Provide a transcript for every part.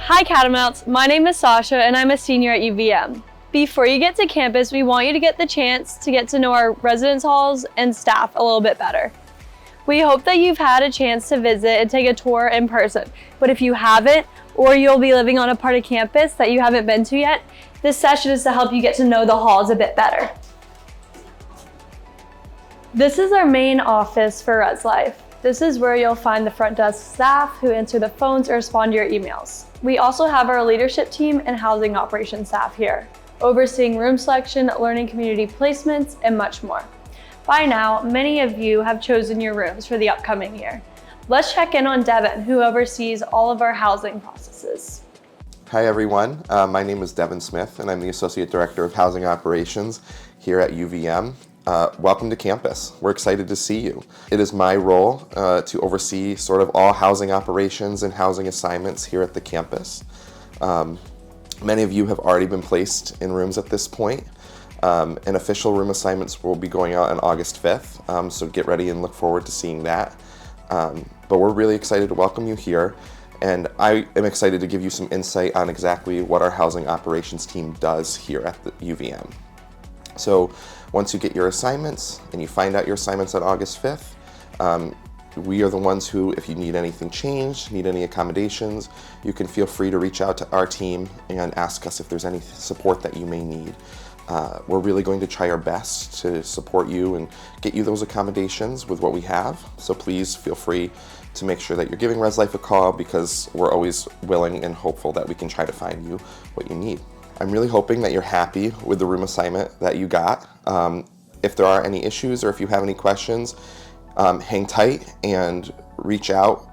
Hi Catamounts, my name is Sasha and I'm a senior at UVM. Before you get to campus, we want you to get the chance to get to know our residence halls and staff a little bit better. We hope that you've had a chance to visit and take a tour in person, but if you haven't, or you'll be living on a part of campus that you haven't been to yet, this session is to help you get to know the halls a bit better. This is our main office for Res Life. This is where you'll find the front desk staff who answer the phones or respond to your emails. We also have our leadership team and housing operations staff here, overseeing room selection, learning community placements, and much more. By now, many of you have chosen your rooms for the upcoming year. Let's check in on Devin, who oversees all of our housing processes. Hi everyone, my name is Devin Smith and I'm the Associate Director of Housing Operations here at UVM. Welcome to campus. We're excited to see you. It is my role to oversee sort of all housing operations and housing assignments here at the campus. Many of you have already been placed in rooms at this point, and official room assignments will be going out on August 5th, so get ready and look forward to seeing that. But we're really excited to welcome you here, and I am excited to give you some insight on exactly what our housing operations team does here at the UVM. So once you get your assignments and you find out your assignments on August 5th, we are the ones who, if you need anything changed, need any accommodations, you can feel free to reach out to our team and ask us if there's any support that you may need. We're really going to try our best to support you and get you those accommodations with what we have. So please feel free to make sure that you're giving Res Life a call, because we're always willing and hopeful that we can try to find you what you need. I'm really hoping that you're happy with the room assignment that you got. If there are any issues or if you have any questions, hang tight and reach out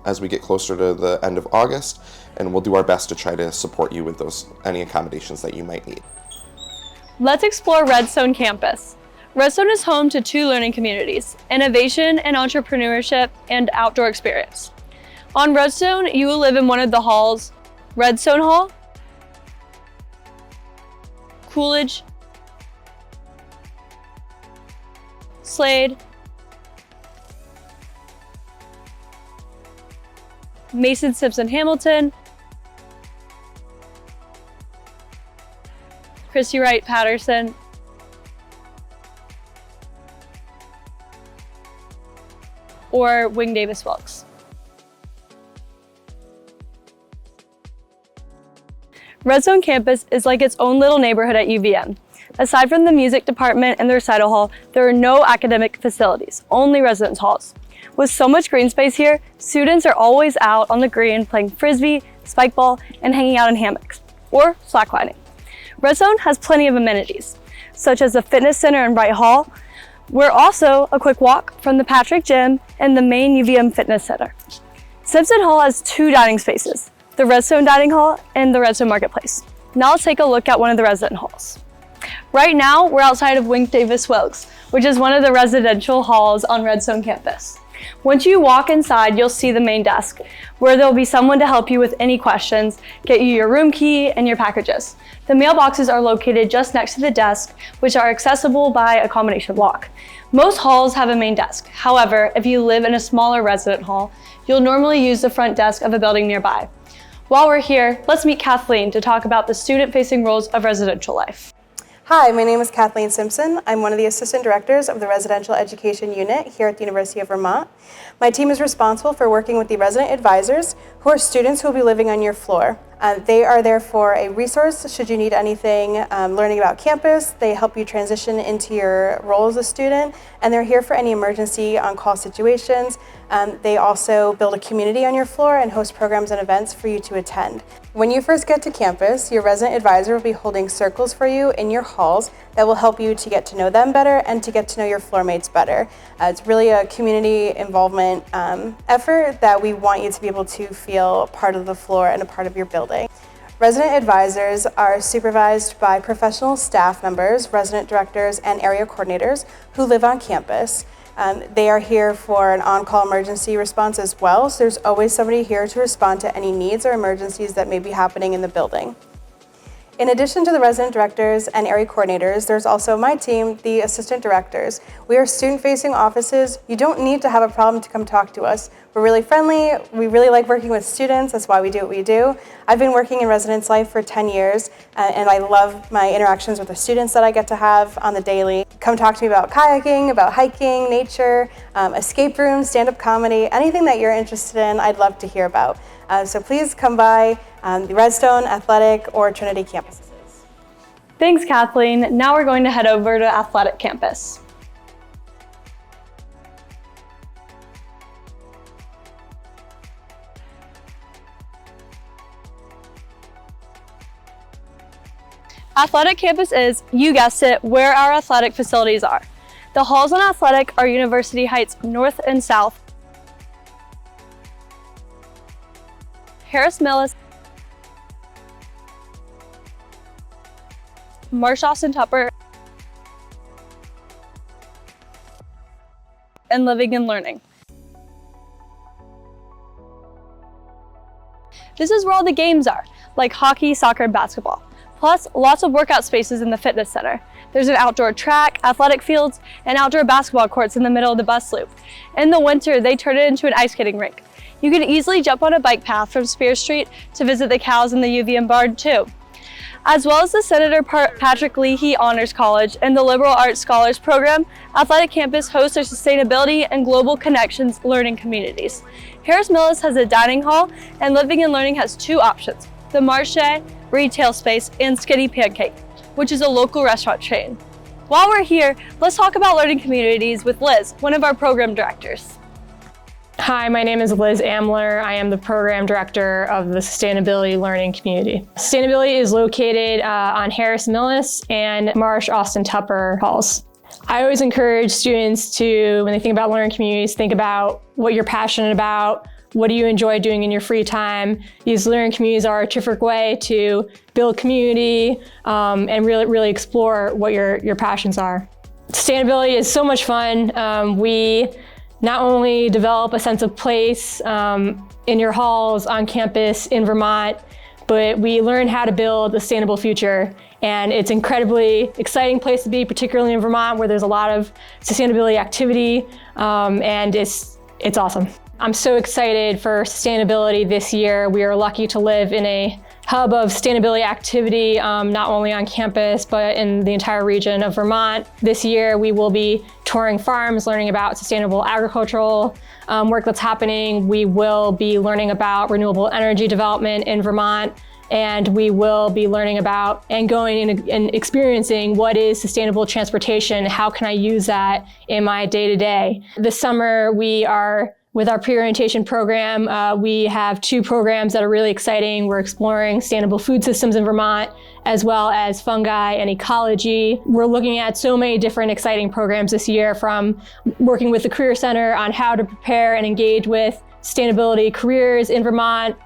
as we get closer to the end of August, and we'll do our best to try to support you with any accommodations that you might need. Let's explore Redstone campus. Redstone is home to two learning communities: innovation and entrepreneurship, and outdoor experience. On Redstone, you will live in one of the halls: Redstone Hall, Coolidge, Slade, Mason Simpson Hamilton, Christy Wright Patterson, or Wing Davis Wilkes. Redstone campus is like its own little neighborhood at UVM. Aside from the music department and the recital hall, there are no academic facilities, only residence halls. With so much green space here, students are always out on the green playing frisbee, spike ball, and hanging out in hammocks, or slacklining. Redstone has plenty of amenities, such as the fitness center in Wright Hall. We're also a quick walk from the Patrick Gym and the main UVM Fitness Center. Simpson Hall has two dining spaces, the Redstone Dining Hall and the Redstone Marketplace. Now let's take a look at one of the resident halls. Right now, we're outside of Wing Davis Wilkes, which is one of the residential halls on Redstone campus. Once you walk inside, you'll see the main desk, where there'll be someone to help you with any questions, get you your room key and your packages. The mailboxes are located just next to the desk, which are accessible by a combination lock. Most halls have a main desk. However, if you live in a smaller resident hall, you'll normally use the front desk of a building nearby. While we're here, let's meet Kathleen to talk about the student-facing roles of residential life. Hi, my name is Kathleen Simpson. I'm one of the assistant directors of the Residential Education Unit here at the University of Vermont. My team is responsible for working with the resident advisors, who are students who will be living on your floor. They are there for a resource should you need anything learning about campus. They help you transition into your role as a student, and they're here for any emergency on-call situations. They also build a community on your floor and host programs and events for you to attend. When you first get to campus, your resident advisor will be holding circles for you in your halls that will help you to get to know them better and to get to know your floor mates better. It's really a community involvement effort that we want you to be able to feel part of the floor and a part of your building. Resident advisors are supervised by professional staff members, resident directors, and area coordinators who live on campus. They are here for an on-call emergency response as well, so there's always somebody here to respond to any needs or emergencies that may be happening in the building. In addition to the resident directors and area coordinators, there's also my team, the assistant directors. We are student-facing offices. You don't need to have a problem to come talk to us. We're really friendly. We really like working with students. That's why we do what we do. I've been working in residence life for 10 years, and I love my interactions with the students that I get to have on the daily. Come talk to me about kayaking, about hiking, nature, escape rooms, stand-up comedy, anything that you're interested in, I'd love to hear about. So please come by the Redstone, Athletic, or Trinity campuses. Thanks, Kathleen. Now we're going to head over to Athletic Campus. Athletic Campus is, you guessed it, where our athletic facilities are. The halls on Athletic are University Heights North and South, Harris Millis, Marsh Austin Tupper, and Living and Learning. This is where all the games are, like hockey, soccer, and basketball. Plus, lots of workout spaces in the fitness center. There's an outdoor track, athletic fields, and outdoor basketball courts in the middle of the bus loop. In the winter, they turn it into an ice skating rink. You can easily jump on a bike path from Spear Street to visit the cows in the UVM barn too. As well as the Senator Patrick Leahy Honors College and the Liberal Arts Scholars Program, Athletic Campus hosts our sustainability and global connections learning communities. Harris Millis has a dining hall, and Living and Learning has two options: the Marche retail space and Skinny Pancake, which is a local restaurant chain. While we're here, let's talk about learning communities with Liz, one of our program directors. Hi, my name is Liz Amler. I am the program director of the Sustainability Learning Community. Sustainability is located on Harris Millis and Marsh Austin Tupper halls. I always encourage students to, when they think about learning communities, think about what you're passionate about, what do you enjoy doing in your free time. These learning communities are a terrific way to build community and really explore what your passions are. Sustainability is so much fun. We not only develop a sense of place in your halls, on campus, in Vermont, but we learn how to build a sustainable future. And it's an incredibly exciting place to be, particularly in Vermont, where there's a lot of sustainability activity, and it's awesome. I'm so excited for sustainability this year. We are lucky to live in a hub of sustainability activity, not only on campus, but in the entire region of Vermont. This year, we will be touring farms, learning about sustainable agricultural work that's happening. We will be learning about renewable energy development in Vermont, and we will be learning about and going and experiencing what is sustainable transportation. How can I use that in my day-to-day? This summer, with our pre-orientation program, we have two programs that are really exciting. We're exploring sustainable food systems in Vermont, as well as fungi and ecology. We're looking at so many different exciting programs this year, from working with the Career Center on how to prepare and engage with sustainability careers in Vermont,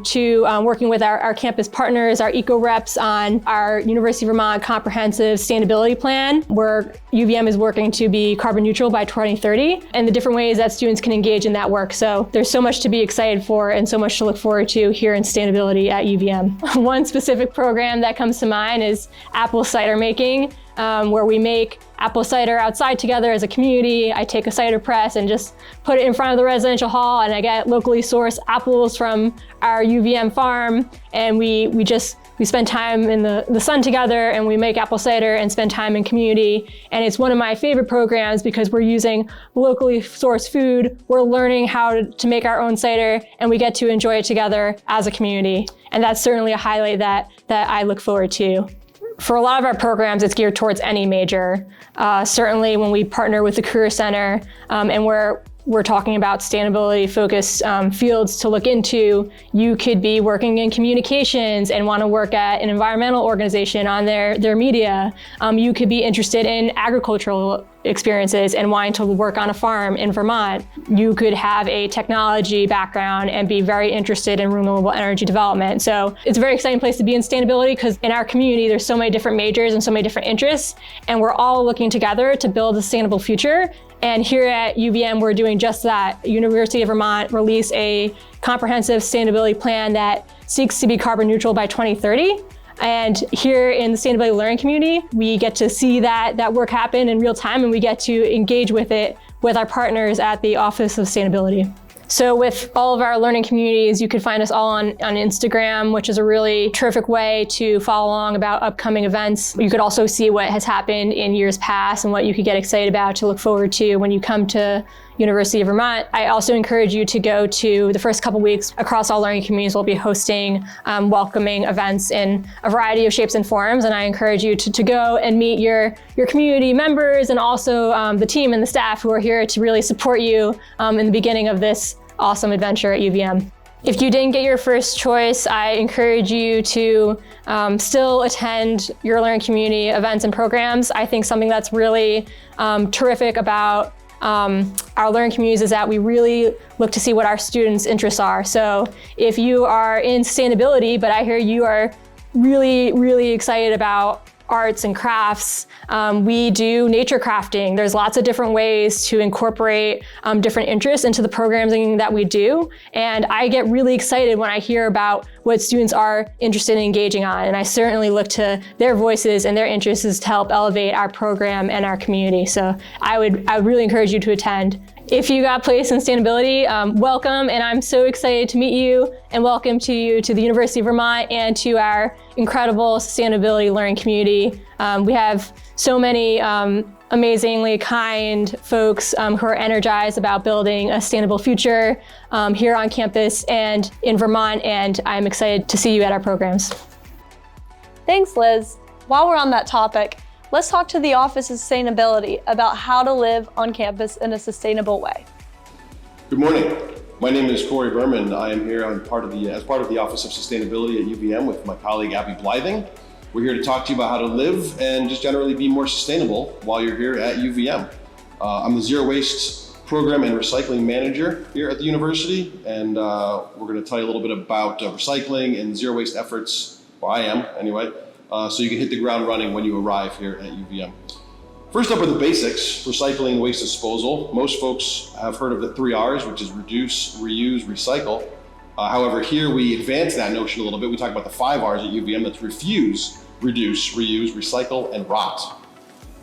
to working with our campus partners, our eco reps, on our University of Vermont comprehensive sustainability plan, where UVM is working to be carbon neutral by 2030, and the different ways that students can engage in that work. So there's so much to be excited for and so much to look forward to here in sustainability at UVM. One specific program that comes to mind is apple cider making, where we make apple cider outside together as a community. I take a cider press and just put it in front of the residential hall, and I get locally sourced apples from our UVM farm, and we spend time in the sun together, and we make apple cider and spend time in community. And it's one of my favorite programs because we're using locally sourced food, we're learning how to make our own cider, and we get to enjoy it together as a community. And that's certainly a highlight that I look forward to. For a lot of our programs, it's geared towards any major. Certainly when we partner with the Career Center, and we're talking about sustainability-focused fields to look into, you could be working in communications and want to work at an environmental organization on their media. You could be interested in agricultural experiences and wanting to work on a farm in Vermont. You could have a technology background and be very interested in renewable energy development. So it's a very exciting place to be in sustainability, because in our community, there's so many different majors and so many different interests, and we're all looking together to build a sustainable future. And here at UVM, we're doing just that. University of Vermont released a comprehensive sustainability plan that seeks to be carbon neutral by 2030. And here in the sustainability learning community, we get to see that work happen in real time, and we get to engage with it with our partners at the Office of Sustainability. So with all of our learning communities, you could find us all on Instagram, which is a really terrific way to follow along about upcoming events. You could also see what has happened in years past and what you could get excited about to look forward to when you come to University of Vermont. I also encourage you to go to the first couple weeks across all learning communities. We'll be hosting welcoming events in a variety of shapes and forms, and I encourage you to go and meet your community members and also the team and the staff who are here to really support you in the beginning of this awesome adventure at UVM. If you didn't get your first choice, I encourage you to still attend your learning community events and programs. I think something that's really terrific about our learning communities is that we really look to see what our students' interests are. So if you are in sustainability, but I hear you are really, really excited about arts and crafts, we do nature crafting. There's lots of different ways to incorporate different interests into the programming that we do. And I get really excited when I hear about what students are interested in engaging on. And I certainly look to their voices and their interests to help elevate our program and our community. So I would really encourage you to attend. If you got placed in sustainability, welcome, and I'm so excited to meet you and welcome to you to the University of Vermont and to our incredible sustainability learning community. We have so many amazingly kind folks who are energized about building a sustainable future here on campus and in Vermont, and I'm excited to see you at our programs. Thanks, Liz. While we're on that topic, let's talk to the Office of Sustainability about how to live on campus in a sustainable way. Good morning. My name is Corey Berman. I am here as part of the Office of Sustainability at UVM with my colleague Abby Blything. We're here to talk to you about how to live and just generally be more sustainable while you're here at UVM. I'm the Zero Waste Program and Recycling Manager here at the university, and we're going to tell you a little bit about recycling and zero waste efforts, or I am anyway, so you can hit the ground running when you arrive here at UVM. First up are the basics, recycling and waste disposal. Most folks have heard of the 3 R's, which is reduce, reuse, recycle. However, here we advance that notion a little bit. We talk about the 5 R's at UVM. That's refuse, reduce, reuse, recycle, and rot.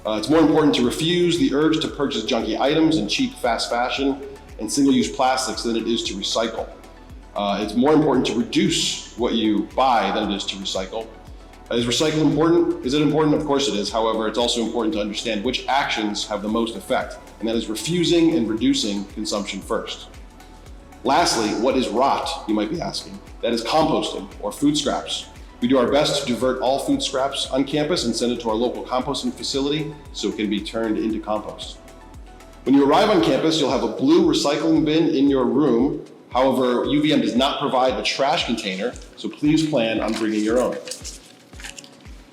It's more important to refuse the urge to purchase junky items in cheap, fast fashion and single-use plastics than it is to recycle. It's more important to reduce what you buy than it is to recycle. Is recycling important? Is it important? Of course it is. However, it's also important to understand which actions have the most effect, and that is refusing and reducing consumption first. Lastly, what is rot, you might be asking? That is composting or food scraps. We do our best to divert all food scraps on campus and send it to our local composting facility so it can be turned into compost. When you arrive on campus, you'll have a blue recycling bin in your room. However, UVM does not provide a trash container, so please plan on bringing your own.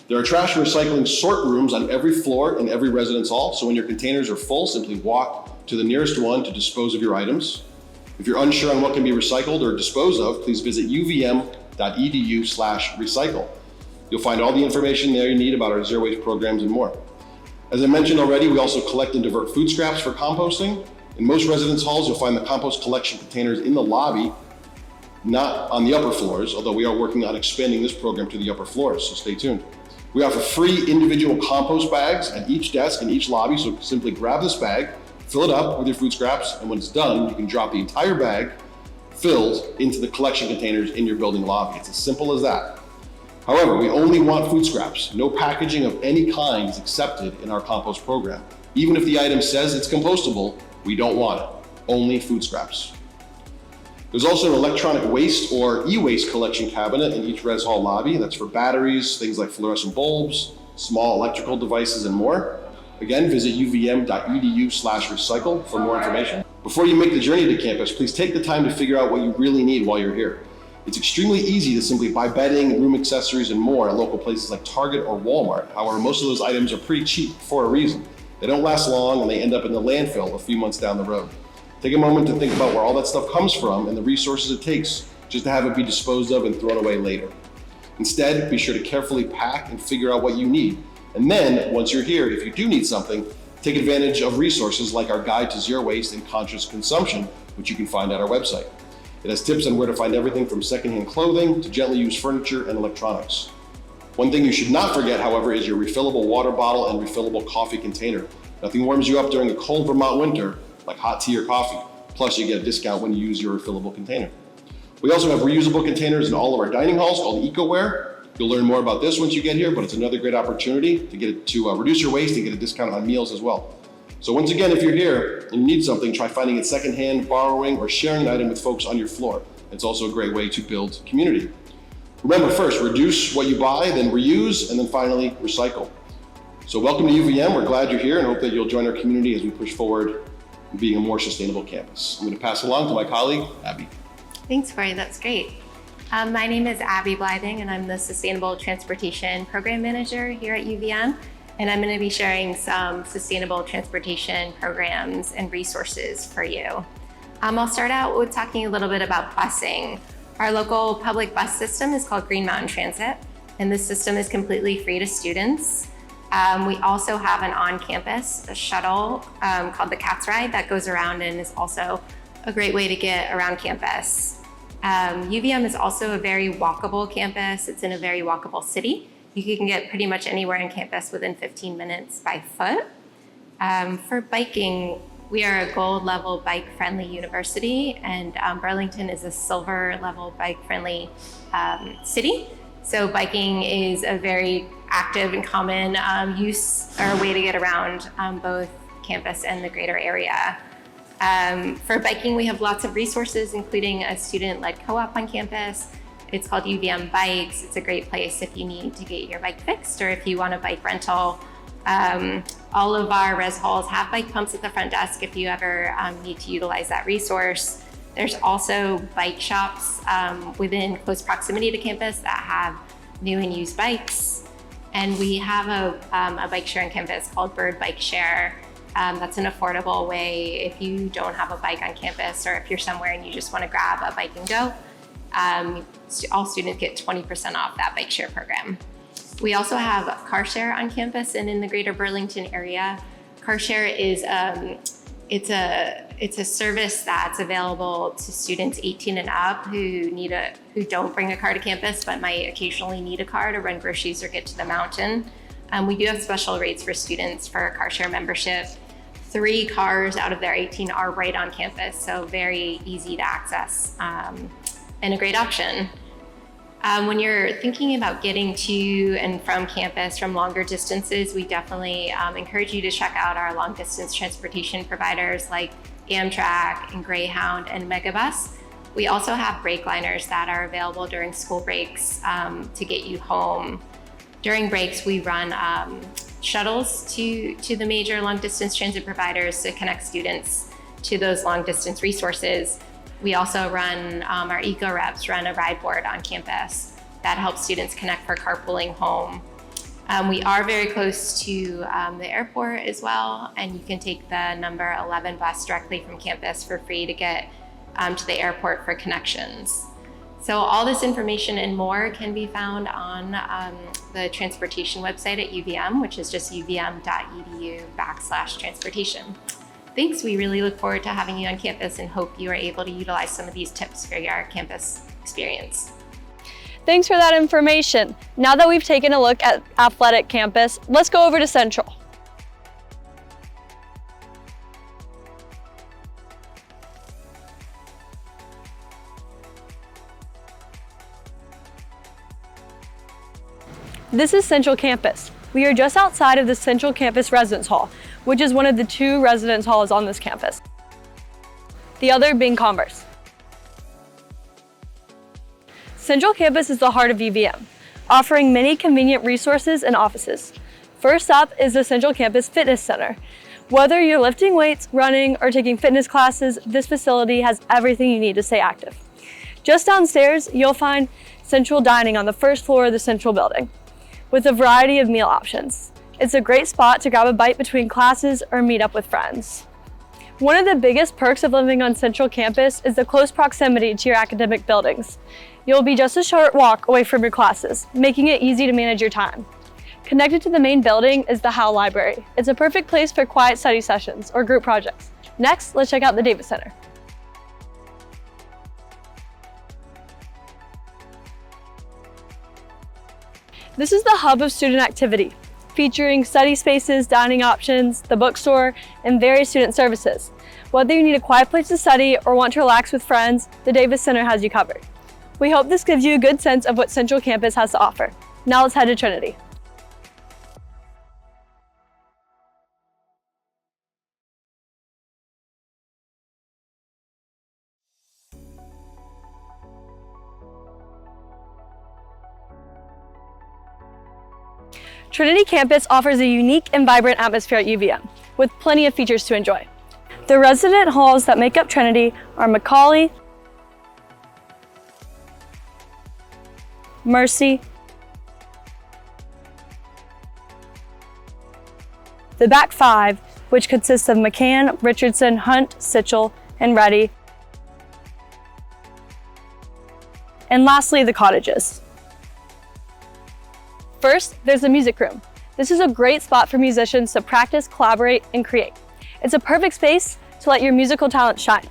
There are trash and recycling sort rooms on every floor in every residence hall, so when your containers are full, simply walk to the nearest one to dispose of your items. If you're unsure on what can be recycled or disposed of, please visit uvm.edu/recycle. You'll find all the information there you need about our zero waste programs and more. As I mentioned already, we also collect and divert food scraps for composting. In most residence halls, you'll find the compost collection containers in the lobby, not on the upper floors, although we are working on expanding this program to the upper floors, so stay tuned. We offer free individual compost bags at each desk in each lobby, so simply grab this bag, fill it up with your food scraps, and when it's done, you can drop the entire bag filled into the collection containers in your building lobby. It's as simple as that. However, we only want food scraps. No packaging of any kind is accepted in our compost program. Even if the item says it's compostable, we don't want it. Only food scraps. There's also an electronic waste or e-waste collection cabinet in each res hall lobby. That's for batteries, things like fluorescent bulbs, small electrical devices, and more. Again, visit uvm.edu/recycle for more information. Before you make the journey to campus, please take the time to figure out what you really need while you're here. It's extremely easy to simply buy bedding, room accessories, and more at local places like Target or Walmart. However, most of those items are pretty cheap for a reason. They don't last long and they end up in the landfill a few months down the road. Take a moment to think about where all that stuff comes from and the resources it takes just to have it be disposed of and thrown away later. Instead, be sure to carefully pack and figure out what you need. And then, once you're here, if you do need something, take advantage of resources like our Guide to Zero Waste and Conscious Consumption, which you can find at our website. It has tips on where to find everything from secondhand clothing to gently used furniture and electronics. One thing you should not forget, however, is your refillable water bottle and refillable coffee container. Nothing warms you up during a cold Vermont winter like hot tea or coffee. Plus, you get a discount when you use your refillable container. We also have reusable containers in all of our dining halls called EcoWare. You'll learn more about this once you get here, but it's another great opportunity to reduce your waste and get a discount on meals as well. So once again, if you're here and you need something, try finding it secondhand, borrowing, or sharing an item with folks on your floor. It's also a great way to build community. Remember, first, reduce what you buy, then reuse, and then finally, recycle. So welcome to UVM. We're glad you're here and hope that you'll join our community as we push forward in being a more sustainable campus. I'm going to pass it along to my colleague, Abby. Thanks, Corey. That's great. My name is Abby Blything, and I'm the Sustainable Transportation Program Manager here at UVM. And I'm going to be sharing some sustainable transportation programs and resources for you. I'll start out with talking a little bit about busing. Our local public bus system is called Green Mountain Transit, and this system is completely free to students. We also have an on-campus shuttle called the Cat's Ride that goes around and is also a great way to get around campus. UVM is also a very walkable campus. It's in a very walkable city. You can get pretty much anywhere on campus within 15 minutes by foot. For biking, we are a gold level bike friendly university, and Burlington is a silver level bike friendly city. So biking is a very active and common use or way to get around both campus and the greater area. For biking, we have lots of resources, including a student-led co-op on campus. It's called UVM Bikes. It's a great place if you need to get your bike fixed or if you want a bike rental. All of our res halls have bike pumps at the front desk if you ever need to utilize that resource. There's also bike shops within close proximity to campus that have new and used bikes. And we have a bike share on campus called Bird Bike Share. That's an affordable way if you don't have a bike on campus or if you're somewhere and you just want to grab a bike and go. All students get 20% off that bike share program. We also have car share on campus and in the greater Burlington area. Car share is it's a service that's available to students 18 and up who don't bring a car to campus but might occasionally need a car to run groceries or get to the mountain. We do have special rates for students for a car share membership. 3 cars out of their 18 are right on campus, so very easy to access and a great option. When you're thinking about getting to and from campus from longer distances, we definitely encourage you to check out our long distance transportation providers like Amtrak and Greyhound and Megabus. We also have breakliners that are available during school breaks to get you home. During breaks, we run shuttles to the major long distance transit providers to connect students to those long distance resources. We also run, our eco reps run a ride board on campus that helps students connect for carpooling home. We are very close to the airport as well, and you can take the number 11 bus directly from campus for free to get to the airport for connections. So all this information and more can be found on the transportation website at UVM, which is just uvm.edu/transportation. Thanks, we really look forward to having you on campus and hope you are able to utilize some of these tips for your campus experience. Thanks for that information. Now that we've taken a look at Athletic Campus, let's go over to Central. This is Central Campus. We are just outside of the Central Campus Residence Hall, which is one of the 2 residence halls on this campus, the other being Converse. Central Campus is the heart of UVM, offering many convenient resources and offices. First up is the Central Campus Fitness Center. Whether you're lifting weights, running, or taking fitness classes, this facility has everything you need to stay active. Just downstairs, you'll find Central Dining on the first floor of the Central building, with a variety of meal options. It's a great spot to grab a bite between classes or meet up with friends. One of the biggest perks of living on Central Campus is the close proximity to your academic buildings. You'll be just a short walk away from your classes, making it easy to manage your time. Connected to the main building is the Howe Library. It's a perfect place for quiet study sessions or group projects. Next, let's check out the Davis Center. This is the hub of student activity, featuring study spaces, dining options, the bookstore, and various student services. Whether you need a quiet place to study or want to relax with friends, the Davis Center has you covered. We hope this gives you a good sense of what Central Campus has to offer. Now let's head to Trinity. Trinity campus offers a unique and vibrant atmosphere at UVM, with plenty of features to enjoy. The resident halls that make up Trinity are Macaulay, Mercy, the back five, which consists of McCann, Richardson, Hunt, Sitchell, and Reddy, and lastly, the cottages. First, there's the music room. This is a great spot for musicians to practice, collaborate, and create. It's a perfect space to let your musical talent shine.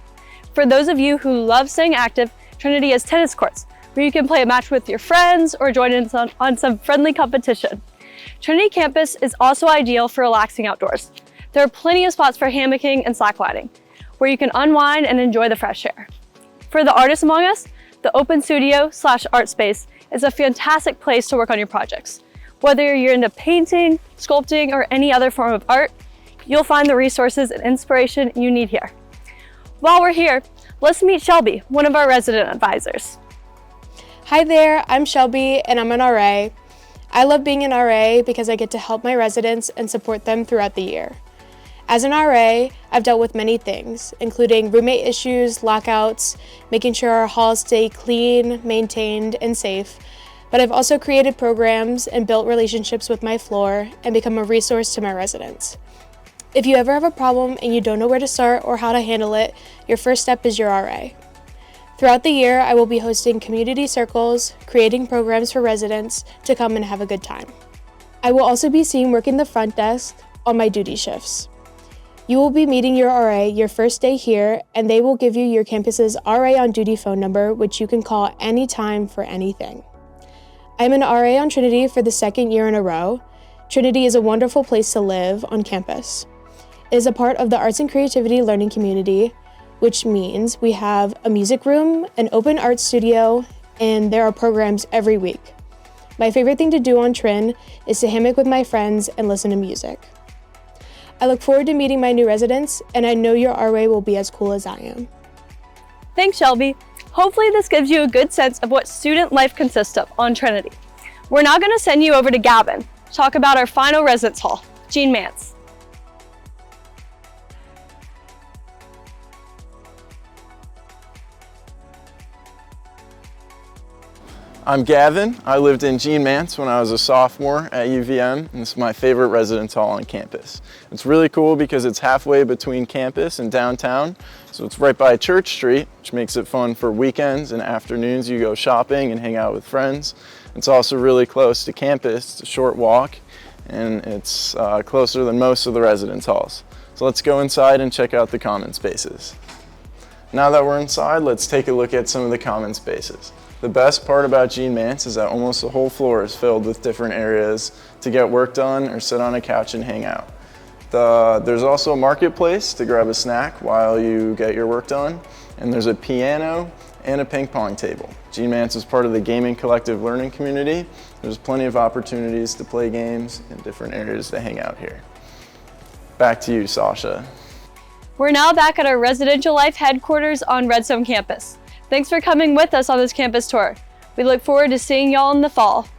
For those of you who love staying active, Trinity has tennis courts where you can play a match with your friends or join in on some friendly competition. Trinity campus is also ideal for relaxing outdoors. There are plenty of spots for hammocking and slacklining, where you can unwind and enjoy the fresh air. For the artists among us, the open studio/art space is a fantastic place to work on your projects. Whether you're into painting, sculpting, or any other form of art, you'll find the resources and inspiration you need here. While we're here, let's meet Shelby, one of our resident advisors. Hi there, I'm Shelby and I'm an RA. I love being an RA because I get to help my residents and support them throughout the year. As an RA, I've dealt with many things, including roommate issues, lockouts, making sure our halls stay clean, maintained, and safe. But I've also created programs and built relationships with my floor and become a resource to my residents. If you ever have a problem and you don't know where to start or how to handle it, your first step is your RA. Throughout the year, I will be hosting community circles, creating programs for residents to come and have a good time. I will also be seen working the front desk on my duty shifts. You will be meeting your RA your first day here, and they will give you your campus's RA on duty phone number, which you can call anytime for anything. I'm an RA on Trinity for the second year in a row. Trinity is a wonderful place to live on campus. It is a part of the Arts and Creativity Learning Community, which means we have a music room, an open art studio, and there are programs every week. My favorite thing to do on Trin is to hammock with my friends and listen to music. I look forward to meeting my new residents, and I know your RA will be as cool as I am. Thanks, Shelby. Hopefully this gives you a good sense of what student life consists of on Trinity. We're now going to send you over to Gavin to talk about our final residence hall, Gene Mance. I'm Gavin. I lived in Gene Mance when I was a sophomore at UVM, and this is my favorite residence hall on campus. It's really cool because it's halfway between campus and downtown, so it's right by Church Street, which makes it fun for weekends and afternoons. You go shopping and hang out with friends. It's also really close to campus. It's a short walk, and it's closer than most of the residence halls. So let's go inside and check out the common spaces. Now that we're inside, let's take a look at some of the common spaces. The best part about Gene Mance is that almost the whole floor is filled with different areas to get work done or sit on a couch and hang out. There's also a marketplace to grab a snack while you get your work done, and there's a piano and a ping pong table. Gene Mance is part of the gaming collective learning community. There's plenty of opportunities to play games and different areas to hang out here. Back to you, Sasha. We're now back at our residential life headquarters on Redstone campus. Thanks for coming with us on this campus tour. We look forward to seeing y'all in the fall.